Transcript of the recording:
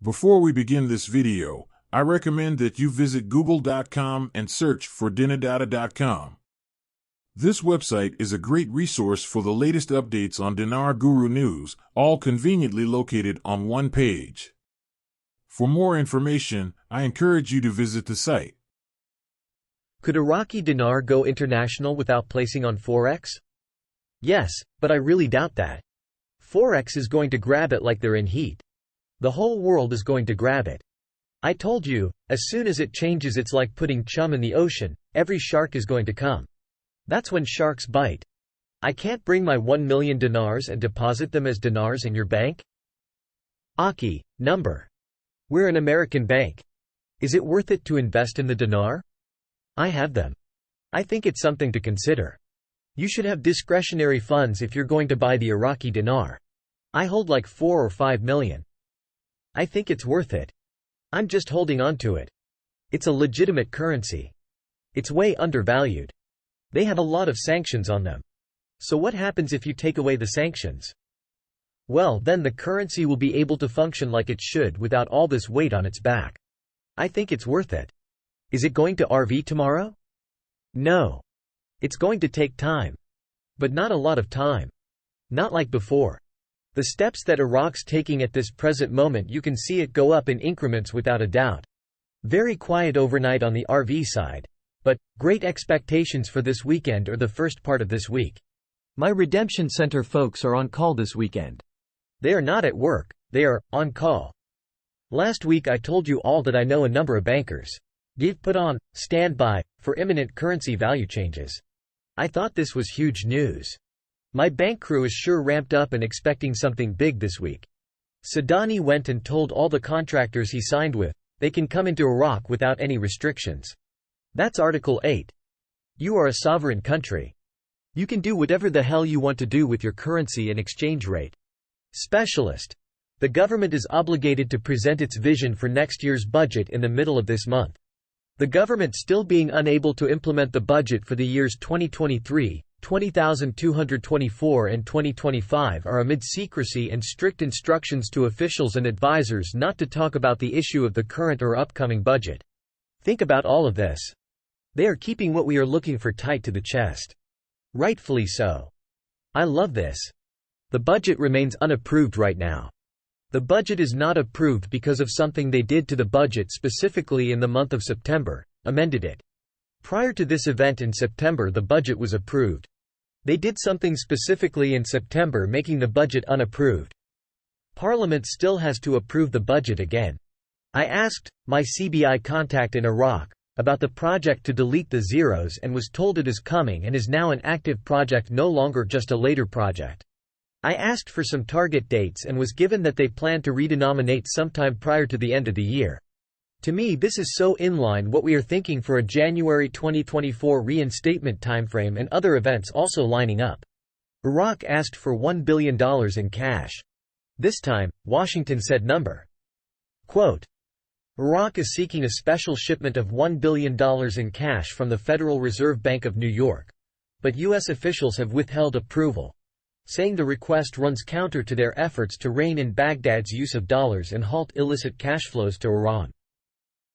Before we begin this video, I recommend that you visit google.com and search for dinardata.com. This website is a great resource for the latest updates on Dinar Guru news, all conveniently located on one page. For more information, I encourage you to visit the site. Could Iraqi Dinar go international without placing on Forex? Yes, but I really doubt that. Forex is going to grab it like they're in heat. The whole world is going to grab it. I told you, as soon as it changes, it's like putting chum in the ocean, every shark is going to come. That's when sharks bite. I can't bring my 1 million dinars and deposit them as dinars in your bank? Aki, number. We're an American bank. Is it worth it to invest in the dinar? I have them. I think it's something to consider. You should have discretionary funds if you're going to buy the Iraqi dinar. I hold like 4 or 5 million. I think it's worth it. I'm just holding on to it. It's a legitimate currency. It's way undervalued. They have a lot of sanctions on them. So what happens if you take away the sanctions? Well, then the currency will be able to function like it should without all this weight on its back. I think it's worth it. Is it going to RV tomorrow? No. It's going to take time. But not a lot of time. Not like before. The steps that Iraq's taking at this present moment, you can see it go up in increments without a doubt. Very quiet overnight on the RV side. But, great expectations for this weekend or the first part of this week. My redemption center folks are on call this weekend. They are not at work, they are on call. Last week I told you all that I know a number of bankers. They've put on standby for imminent currency value changes. I thought this was huge news. My bank crew is sure ramped up and expecting something big this week. Sadani went and told all the contractors he signed with, they can come into Iraq without any restrictions. That's Article 8. You are a sovereign country. You can do whatever the hell you want to do with your currency and exchange rate. Specialist. The government is obligated to present its vision for next year's budget in the middle of this month. The government still being unable to implement the budget for the years 2023, 20,224 and 2025 are amid secrecy and strict instructions to officials and advisors not to talk about the issue of the current or upcoming budget. Think about all of this. They are keeping what we are looking for tight to the chest. Rightfully so. I love this. The budget remains unapproved right now. The budget is not approved because of something they did to the budget specifically in the month of September, amended it. Prior to this event in September, the budget was approved. They did something specifically in September making the budget unapproved. Parliament still has to approve the budget again. I asked my CBI contact in Iraq about the project to delete the zeros and was told it is coming and is now an active project, no longer just a later project. I asked for some target dates and was given that they plan to redenominate sometime prior to the end of the year. To me, this is so in line what we are thinking for a January 2024 reinstatement timeframe, and other events also lining up. Iraq asked for $1 billion in cash. This time, Washington said number. Quote, Iraq is seeking a special shipment of $1 billion in cash from the Federal Reserve Bank of New York. But U.S. officials have withheld approval, saying the request runs counter to their efforts to rein in Baghdad's use of dollars and halt illicit cash flows to Iran.